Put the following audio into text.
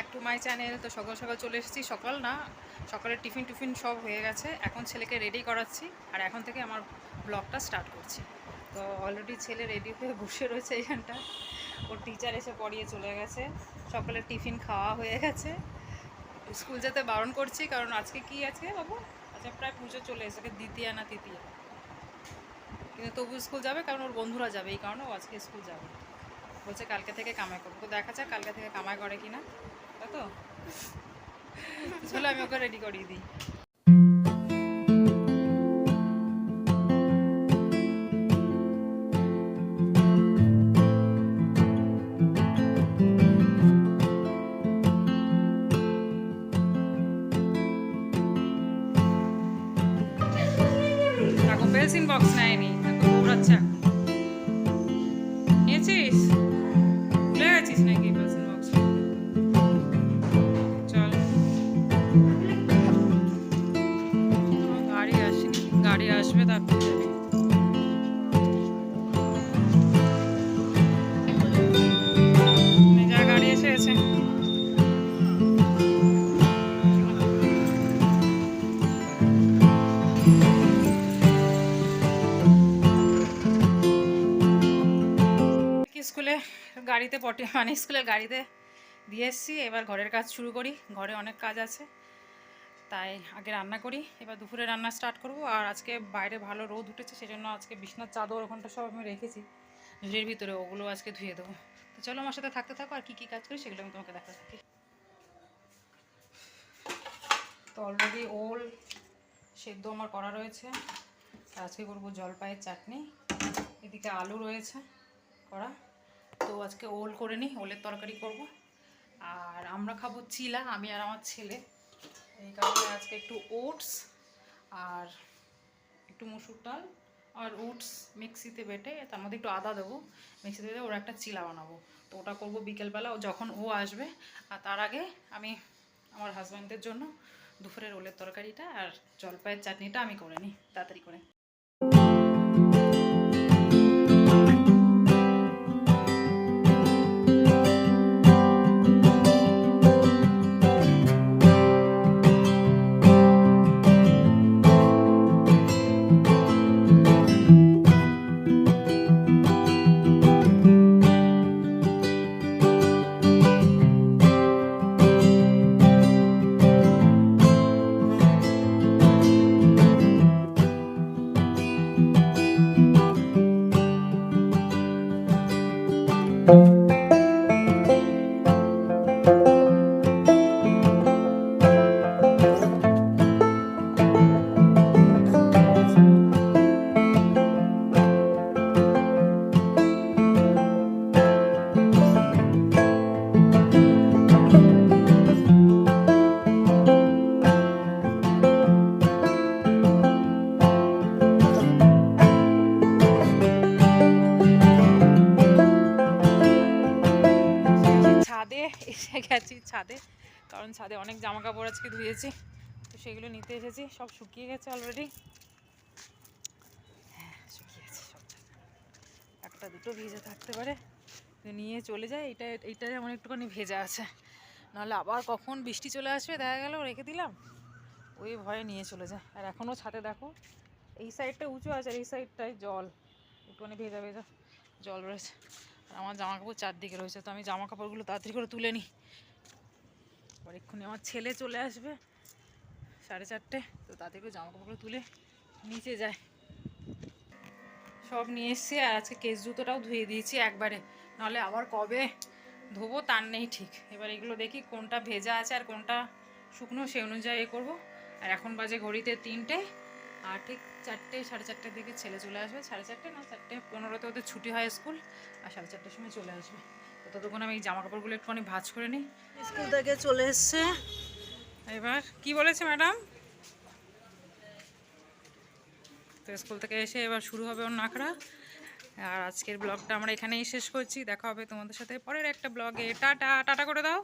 Back to my channel. তো সকাল সকাল চলে এসেছি, সকাল না সকালের টিফিন সব হয়ে গেছে। এখন ছেলেকে রেডি করাচ্ছি আর এখন থেকে আমার ব্লগটা স্টার্ট করছি। তো অলরেডি ছেলে রেডি হয়ে বসে রয়েছে এইখানটা, ওর টিচার এসে পড়িয়ে চলে গেছে, সকালের টিফিন খাওয়া হয়ে গেছে। স্কুল যেতে বারণ করছি কারণ আজকে কি আছে বাবু, আচ্ছা প্রায় পুজো চলে এসেছে, দ্বিতীয়া না তৃতীয়া, কিন্তু তবু স্কুল যাবে কারণ ওর বন্ধুরা যাবে, এই কারণে ও আজকে স্কুল যাবে। বলছে কালকে থেকে কামাই করবো, তো দেখা যাক কালকে থেকে কামাই করে কিনা, তাই তো। চলো আমি ওকে রেডি করিয়ে দিই। এখন পেন্সিল বক্স নেয়নি, ঘোরাচ্ছে। নিয়েছিস, ভুলে গেছিস নাকি পেন্সিল বক্স? চল, গাড়ি আসেনি, গাড়ি আসবে তারপর যাবি। যা গাড়ি এসে গেছে। স্কুলে গাড়িতে স্কুলের গাড়িতে দিয়ে এসেছি, এবার ঘরের কাজ শুরু করি। ঘরে অনেক কাজ আছে, তাই আগে রান্না করি, এবার দুপুরে রান্না স্টার্ট করব। আর আজকে বাইরে ভালো রোদ উঠেছে, সেজন্য আজকে বিছনার চাদর ওখানটা সব আমি রেখেছি ঝুড়ির ভিতরে, ওগুলো আজকে ধুয়ে দেবো। তো চলো আমার সাথে থাকতে থাকো, আর কী কাজ করি সেগুলো আমি তোমাকে দেখাতে থাকি। তো অলরেডি ওল সেদ্ধ আমার করা রয়েছে, আজকে করবো জলপাইয়ের চাটনি। এদিকে আলু রয়েছে করা, তো আজকে ওল করে নিই, ওলের তরকারি করব। আর আমরা খাবো চিলা, আমি আর আমার ছেলে, এই কারণে আজকে একটু ওটস আর একটু মুসুর ডাল আর ওটস মিক্সিতে বেটে তার মধ্যে একটু আদা দেবো, মিক্সিতে বেটে ওরা একটা চিলা বানাবো। তো ওটা করবো বিকেলবেলা, যখন ও আসবে। আর তার আগে আমি আমার হাজব্যান্ডের জন্য দুপুরের ওলের তরকারিটা আর জলপাইয়ের চাটনিটা আমি করে নিই তাড়াতাড়ি করে। এসে গেছি ছাদে, কারণ ছাদে অনেক জামা কাপড় আজকে ধুয়েছি, তো সেগুলো নিতে এসেছি। সব শুকিয়ে গেছে অলরেডি, হ্যাঁ শুকিয়ে গেছে সব, একটা দুটো ভেজা থাকতে পারে, নিয়ে চলে যায়। এইটা যেমন একটুখানি ভেজা আছে, নাহলে আবার কখন বৃষ্টি চলে আসবে দেখা গেল, রেখে দিলাম, ওই ভয়ে নিয়ে চলে যায়। আর এখনও ছাদে দেখো এই সাইডটা উঁচু আছে আর এই সাইডটায় জল, একটুখানি ভেজা ভেজা জল রয়েছে। আর আমার জামা কাপড় চারদিকে রয়েছে, তো আমি জামা কাপড়গুলো তাড়াতাড়ি করে তুলে নিই। এবার এক্ষুনি আমার ছেলে চলে আসবে 4:30, তো তাড়াতাড়ি করে জামা কাপড়গুলো তুলে নিচে যায়। সব নিয়ে এসছি, আর আজকে কেস জুতোটাও ধুয়ে দিয়েছি একবারে, নাহলে আবার কবে ধোবো তার নেই ঠিক। এবার এগুলো দেখি কোনটা ভেজা আছে আর কোনটা শুকনো, সেই অনুযায়ী এ করবো। আর এখন বাজে ঘড়িতে 3টে, আর ঠিক 4টে 4:30 দিকে ছেলে চলে আসবে। 4:30 না 4:15 ওদের ছুটি হয় স্কুল, আর 4:30 সময় চলে আসবে। তো ততক্ষণ আমি এই জামা কাপড়গুলো একটুখানি ভাঁজ করে নিই। স্কুল থেকে চলে এসছে, এবার কি বলেছে ম্যাডাম, তো স্কুল থেকে এসে এবার শুরু হবে ওর নাখড়া। আর আজকের ব্লগটা আমরা এখানেই শেষ করছি, দেখা হবে তোমাদের সাথে পরের একটা ব্লগে। টাটা টাটা করে দাও।